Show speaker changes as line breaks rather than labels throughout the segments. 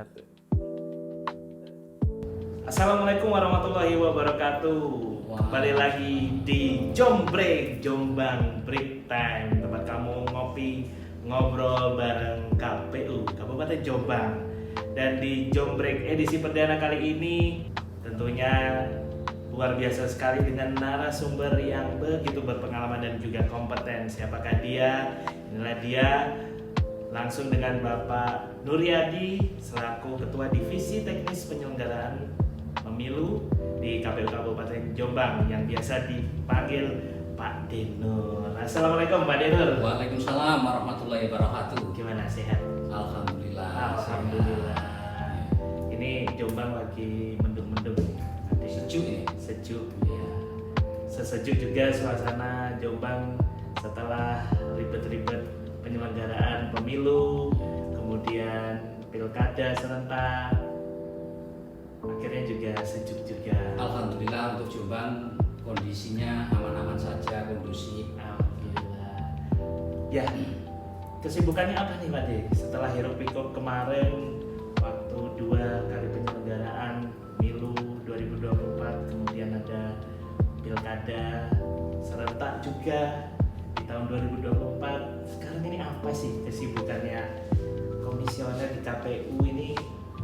Satu. Assalamualaikum warahmatullahi wabarakatuh. Kembali lagi di Jombrek, Jombang Break Time, tempat kamu ngopi ngobrol bareng KPU Kabupaten Jombang. Dan di Jombrek edisi perdana kali ini tentunya luar biasa sekali dengan narasumber yang begitu berpengalaman dan juga kompeten. Siapakah dia? Inilah dia, langsung dengan Bapak Nuryadi selaku Ketua Divisi Teknis Penyelenggaraan Pemilu di KPU Kabupaten Jombang yang biasa dipanggil Pak Denur. Assalamualaikum Pak Denur.
Waalaikumsalam warahmatullahi wabarakatuh.
Gimana, sehat?
Alhamdulillah.
Alhamdulillah.
Sehat.
Ini Jombang lagi mendung-mendung.
Sejuk ini.
Sejuk.
Ya.
Sesejuk juga suasana Jombang setelah ribet-ribet penyelenggaraan pemilu, kemudian pilkada serentak, akhirnya juga sejuk juga.
Alhamdulillah untuk Jombang kondisinya aman-aman saja, kondusif.
Alhamdulillah. Ya, kesibukannya apa nih Pak De? Setelah hiruk pikuk kemarin, waktu 2 kali penyelenggaraan pemilu 2024, kemudian ada pilkada serentak juga di tahun 2024. Sekarang ini apa sih kesibukannya komisioner di KPU ini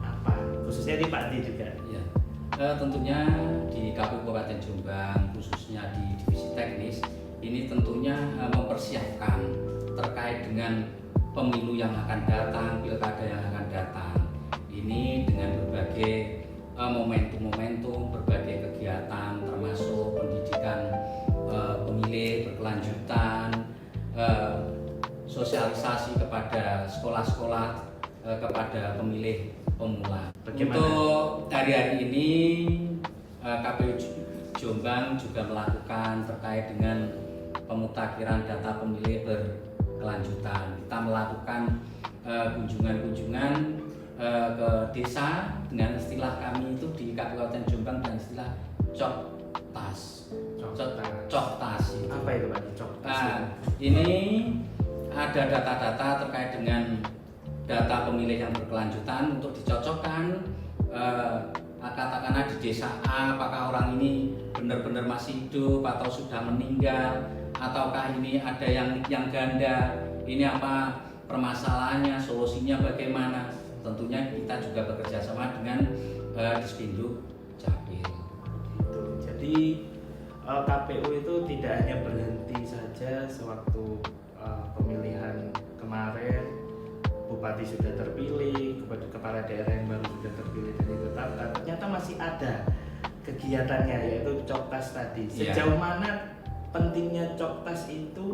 apa? Khususnya di Pak D juga.
Ya. Tentunya di KPU Kabupaten Jombang, khususnya di divisi teknis, ini tentunya mempersiapkan terkait dengan pemilu yang akan datang, pilkada yang akan datang. Ini dengan berbagai momentum-momentum, berbagai kegiatan, termasuk pendidikan pemilih berkelanjutan, sosialisasi kepada sekolah-sekolah, kepada pemilih pemula.
Bagaimana?
Untuk hari-hari ini KPU Jombang juga melakukan terkait dengan pemutakhiran data pemilih berkelanjutan. Kita melakukan kunjungan-kunjungan ke desa dengan istilah kami itu di Kabupaten Jombang dan istilah coktas. Coktas.
Apa itu Pak? Coktas.
Ini ada data-data terkait dengan data pemilih yang berkelanjutan untuk dicocokkan. Katakanlah di desa A, apakah orang ini benar-benar masih hidup atau sudah meninggal, ataukah ini ada yang ganda, ini apa permasalahannya, solusinya bagaimana. Tentunya kita juga bekerja sama dengan Dispinduk Capil.
Gitu. Jadi KPU itu tidak hanya berhenti saja sewaktu pemilihan kemarin, bupati sudah terpilih, kepala daerah yang baru sudah terpilih dan ditetapkan, ternyata masih ada kegiatannya, yaitu Coktas tadi. Sejauh mana pentingnya Coktas itu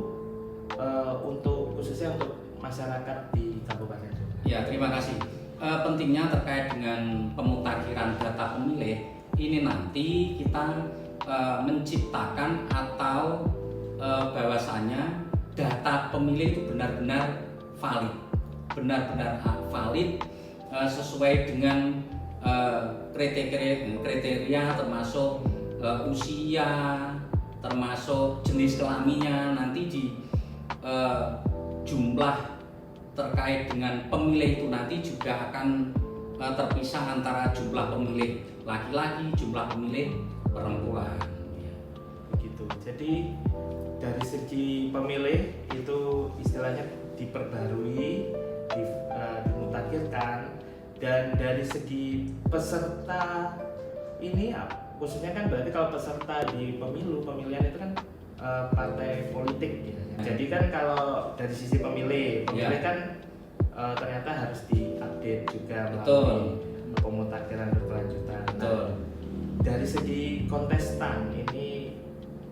khususnya untuk masyarakat di Kabupaten Jombang?
Ya, terima kasih. Pentingnya terkait dengan pemutakhiran data pemilih ini nanti kita menciptakan atau bahwasanya data pemilih itu benar-benar valid, sesuai dengan kriteria termasuk usia, termasuk jenis kelaminnya. Nanti di jumlah terkait dengan pemilih itu nanti juga akan terpisah antara jumlah pemilih laki-laki, jumlah pemilih perempuan.
Begitu. Jadi dari segi pemilih itu istilahnya diperbarui, dimutakhirkan, dan dari segi peserta ini khususnya kan berarti kalau peserta di pemilihan itu kan partai politik gitu. Jadi kan kalau dari sisi pemilih kan ternyata harus diupdate juga melalui pemutakhiran berkelanjutan. Nah, dari segi kontestan ini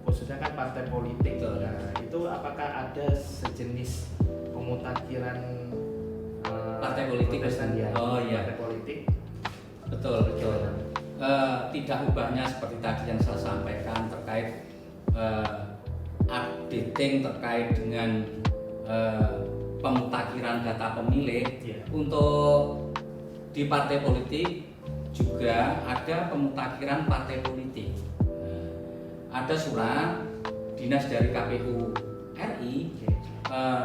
khususnya kan partai politik. Nah, itu apakah ada sejenis pemutakhiran
partai politik?
Partai politik.
Betul. Tidak ubahnya seperti tadi yang saya sampaikan terkait updating terkait dengan pemutakhiran data pemilih. Untuk di partai politik juga ada pemutakhiran partai politik. Ada surat dinas dari KPU RI,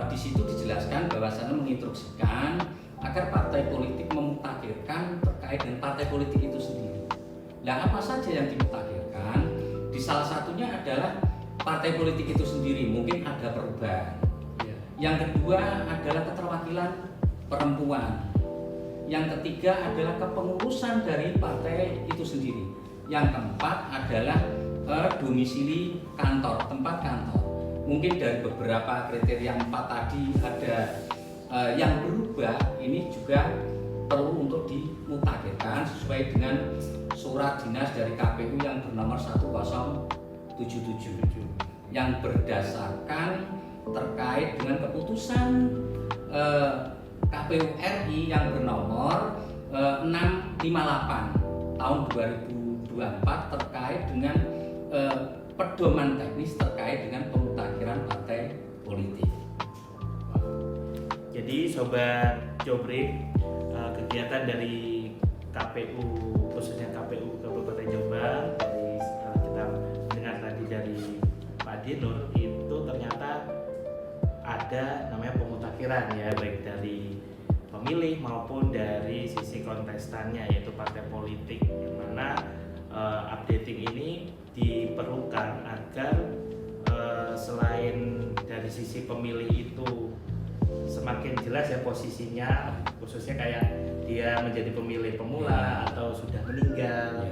di situ dijelaskan bahwasannya menginstruksikan agar partai politik memutakhirkan terkait dengan partai politik itu sendiri. Nah, apa saja yang dimutakhirkan? Di salah satunya adalah partai politik itu sendiri, mungkin ada perubahan. Yang kedua adalah keterwakilan perempuan. Yang ketiga adalah kepengurusan dari partai itu sendiri. Yang keempat adalah domisili kantor, tempat kantor. Mungkin dari beberapa kriteria 4 tadi ada yang berubah, ini juga perlu untuk dimutakhirkan sesuai dengan surat dinas dari KPU yang bernomor 1077 yang berdasarkan terkait dengan keputusan KPU RI yang bernomor 658 tahun 2024 terkait dengan pedoman teknis terkait dengan pemutakhiran partai politik.
Jadi Sobat Jombrik, kegiatan dari KPU, khususnya KPU Kabupaten Jombang, dari kita dengar tadi dari Pak Dinur, itu ternyata ada namanya pemutakhiran ya, baik dari pemilih maupun dari sisi kontestannya, yaitu partai politik, yang mana updating ini diperlukan agar selain dari sisi pemilih itu semakin jelas ya posisinya, khususnya kayak dia menjadi pemilih pemula atau sudah meninggal,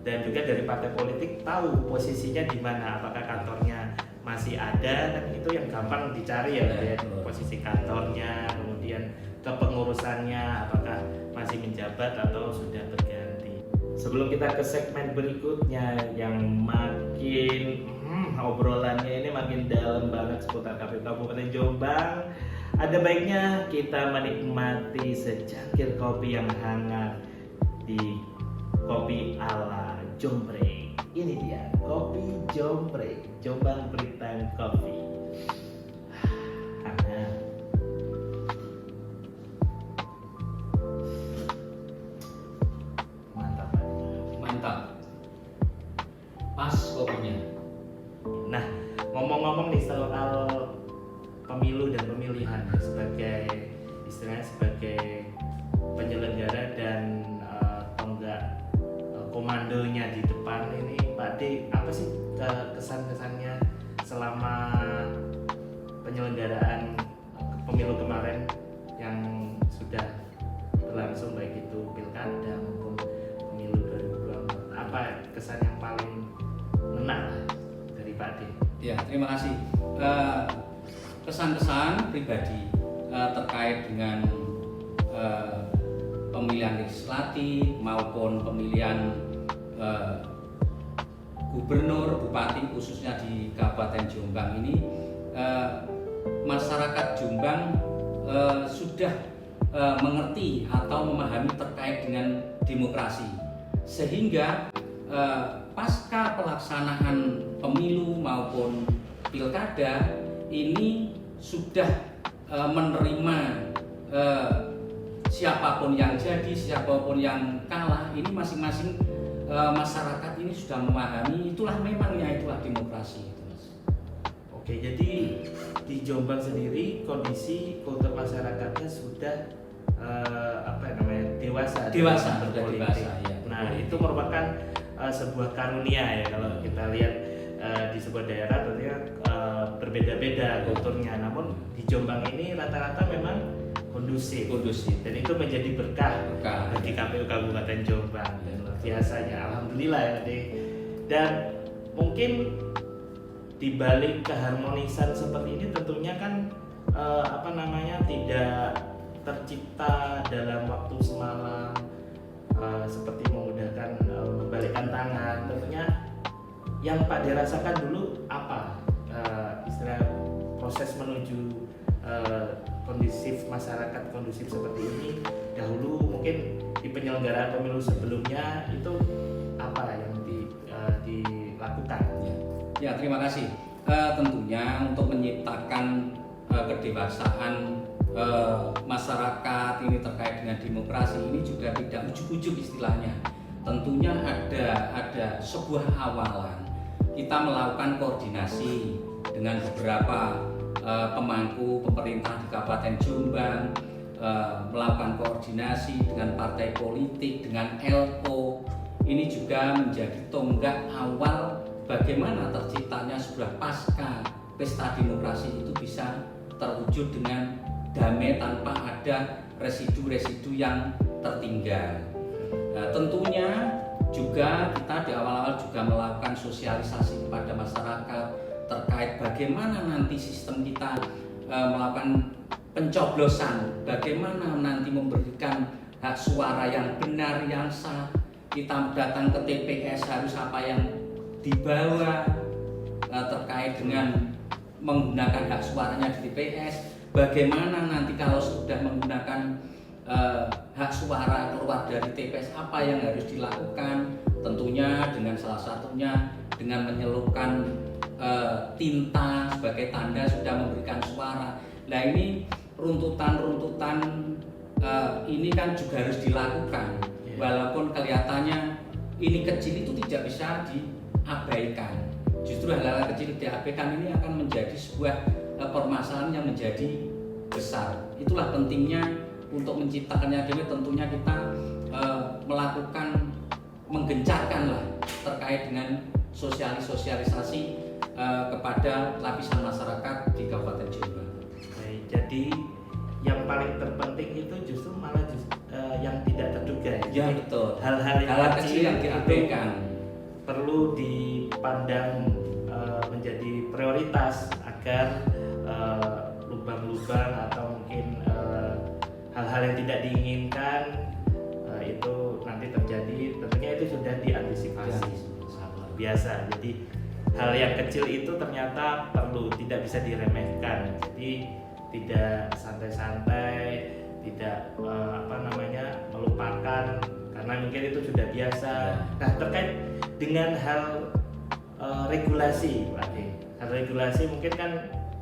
dan juga dari partai politik tahu posisinya di mana, apakah kantornya masih ada, dan itu yang gampang dicari ya, posisi kantornya, kemudian kepengurusannya apakah masih menjabat atau sudah berganti. Sebelum kita ke segmen berikutnya yang makin obrolannya ini makin dalam banget seputar KPU Kabupaten Jombang, ada baiknya kita menikmati secangkir kopi yang hangat di Kopi ala Jombrek. Ini dia Kopi Jombrek, Jombang Break Time Coffee. Hangat. Mantap.
Mantap. Pas kopinya.
Nah, ngomong-ngomong nih soal pemilu dan pemilihan sebagai istilahnya sebagai penyelenggara dan tonggak komandonya di depan ini, Pak D, apa sih kesan-kesannya selama penyelenggaraan pemilu kemarin yang sudah berlangsung, baik itu pilkada maupun pemilu 2024? Apa kesan yang paling ngena dari Pak D?
Ya, terima kasih. Kesan-kesan pribadi terkait dengan pemilihan legislatif maupun pemilihan gubernur, bupati khususnya di Kabupaten Jombang ini, masyarakat Jombang sudah mengerti atau memahami terkait dengan demokrasi, sehingga pasca pelaksanaan pemilu maupun pilkada ini sudah menerima siapapun yang jadi, siapapun yang kalah, ini masing-masing masyarakat ini sudah memahami, itulah memangnya itulah demokrasi itu, Mas.
Oke, jadi di Jombang sendiri kondisi kultur masyarakatnya sudah dewasa
Sudah
berpolitik.
dewasa, ya.
Nah, itu merupakan sebuah karunia ya kalau kita lihat di sebuah daerah tentunya berbeda-beda kulturnya, namun di Jombang ini rata-rata memang kondusif dan itu menjadi berkah bagi KPU Kabupaten Jombang. Luar biasa ya, alhamdulillah ya Dek. Dan mungkin di balik keharmonisan seperti ini tentunya kan tidak tercipta dalam waktu semalam, seperti memudahkan membalikkan tangan. Tentunya yang Pak dirasakan dulu apa istilah proses menuju kondusif, masyarakat kondusif seperti ini dahulu, mungkin di penyelenggaraan pemilu sebelumnya itu apa yang dilakukan?
Ya, terima kasih. Tentunya untuk menciptakan kedewasaan masyarakat ini terkait dengan demokrasi ini juga tidak ujuk-ujuk istilahnya. Tentunya ada sebuah awalan. Kita melakukan koordinasi dengan beberapa pemangku pemerintah di Kabupaten Jombang, melakukan koordinasi dengan partai politik, dengan LO. Ini juga menjadi tonggak awal bagaimana terciptanya sebuah pasca pesta demokrasi itu bisa terwujud dengan damai tanpa ada residu-residu yang tertinggal. Nah, tentunya juga kita di awal-awal juga melakukan sosialisasi kepada masyarakat terkait bagaimana nanti sistem kita melakukan pencoblosan, bagaimana nanti memberikan hak suara yang benar, yang sah. Kita datang ke TPS harus apa yang dibawa terkait dengan menggunakan hak suaranya di TPS. Bagaimana nanti kalau sudah menggunakan hak suara keluar dari TPS, apa yang harus dilakukan? Tentunya dengan salah satunya dengan menyelupkan tinta sebagai tanda sudah memberikan suara. Nah, ini runtutan-runtutan ini kan juga harus dilakukan. Walaupun kelihatannya ini kecil, itu tidak bisa diabaikan. Justru hal-hal kecil diabaikan ini akan menjadi sebuah permasalahan yang menjadi besar. Itulah pentingnya untuk menciptakannya demi tentunya kita melakukan menggencarkanlah terkait dengan sosialisasi kepada lapisan masyarakat di Kabupaten Jombang.
Baik, jadi yang paling terpenting itu justru malah yang tidak terduga.
Ya, betul.
Hal-hal
kecil yang diabaikan
perlu dipandang menjadi prioritas agar lubang-lubang atau mungkin hal-hal yang tidak diinginkan itu nanti terjadi. Tentunya itu sudah diantisipasi biasa. Jadi hal yang kecil itu ternyata perlu, tidak bisa diremehkan. Jadi tidak santai-santai, tidak melupakan karena mungkin itu sudah biasa. Nah, terkait dengan hal regulasi, Pak Adi. Hal regulasi mungkin kan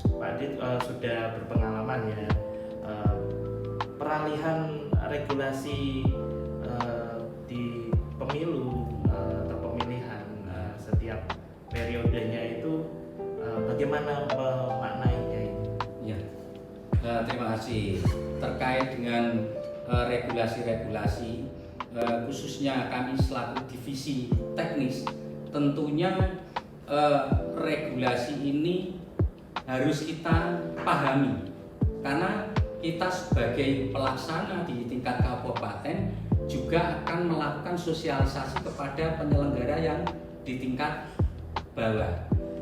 Pak Adi sudah berpengalaman ya. Peralihan regulasi di pemilu atau pemilihan setiap periodenya itu bagaimana memaknainya ini?
Ya, terima kasih. Terkait dengan regulasi-regulasi, khususnya kami selaku divisi teknis, tentunya regulasi ini harus kita pahami karena kita sebagai pelaksana di tingkat kabupaten juga akan melakukan sosialisasi kepada penyelenggara yang di tingkat bawah.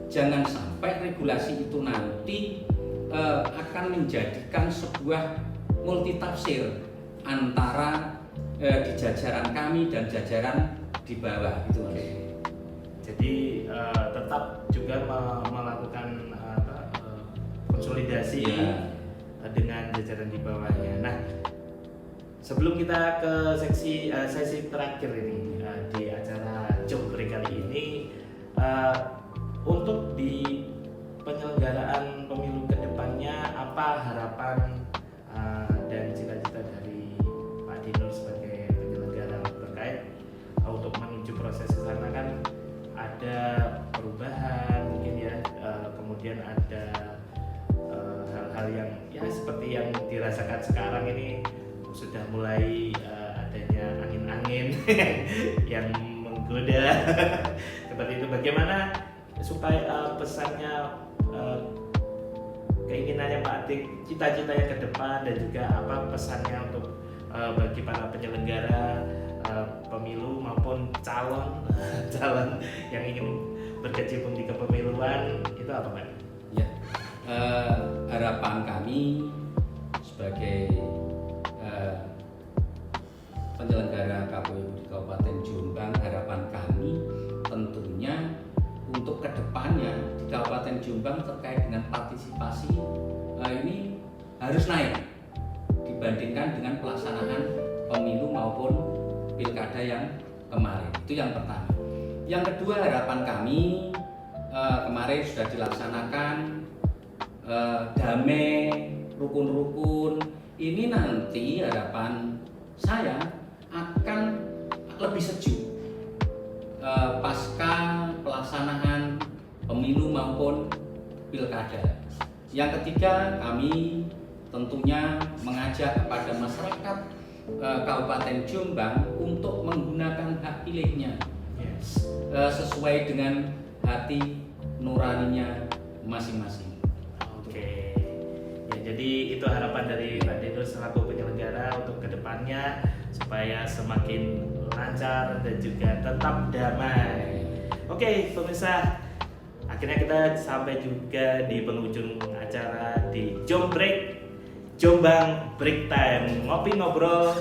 Jangan sampai regulasi itu nanti akan menjadikan sebuah multitafsir antara di jajaran kami dan jajaran di bawah gitu.
Jadi tetap juga melakukan konsolidasi dengan jajaran di bawahnya. Nah, sebelum kita ke sesi terakhir ini di acara Jombrek kali ini, untuk di penyelenggaraan pemilu kedepannya apa harapan dan cita-cita dari Pak Dinur sebagai penyelenggara terkait untuk menuju proses ke sana? Kan ada perubahan mungkin ya, kemudian ada hal-hal yang ya seperti yang dirasakan sekarang ini sudah mulai adanya angin-angin yang menggoda seperti itu. Bagaimana supaya pesannya, keinginannya Pak Atik, cita-citanya ke depan, dan juga apa pesannya untuk bagi para penyelenggara pemilu maupun calon yang ingin berkecimpung di kepemiluan, itu apa Pak?
Ya, harapan kami sebagai penyelenggara KPU di Kabupaten Jombang, harapan kami tentunya untuk kedepannya di Kabupaten Jombang terkait dengan partisipasi ini harus naik dibandingkan dengan pelaksanaan pemilu maupun pilkada yang kemarin. Itu yang pertama. Yang kedua, harapan kami kemarin sudah dilaksanakan damai, rukun-rukun. Ini nanti harapan saya akan lebih sejuk pasca pelaksanaan pemilu maupun pilkada. Yang ketiga, kami tentunya mengajak kepada masyarakat Kabupaten Jombang untuk menggunakan hak pilihnya sesuai dengan hati nuraninya masing-masing.
Oke. Ya, jadi itu harapan dari Pak Dedo selaku penyelenggara untuk kedepannya supaya semakin lancar dan juga tetap damai. Oke, pemirsa, akhirnya kita sampai juga di penghujung acara di Jombrek Jombang Break Time, ngopi ngobrol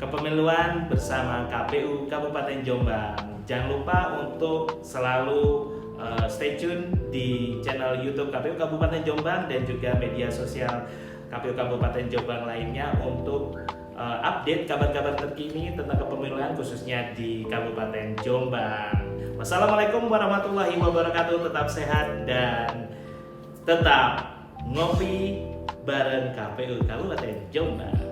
kepemiluan bersama KPU Kabupaten Jombang. Jangan lupa untuk selalu stay tune di channel YouTube KPU Kabupaten Jombang dan juga media sosial KPU Kabupaten Jombang lainnya untuk update kabar-kabar terkini tentang kepemiluan khususnya di Kabupaten Jombang. Wassalamualaikum warahmatullahi wabarakatuh. Tetap sehat dan tetap ngopi bareng KPU Kabupaten Jombang.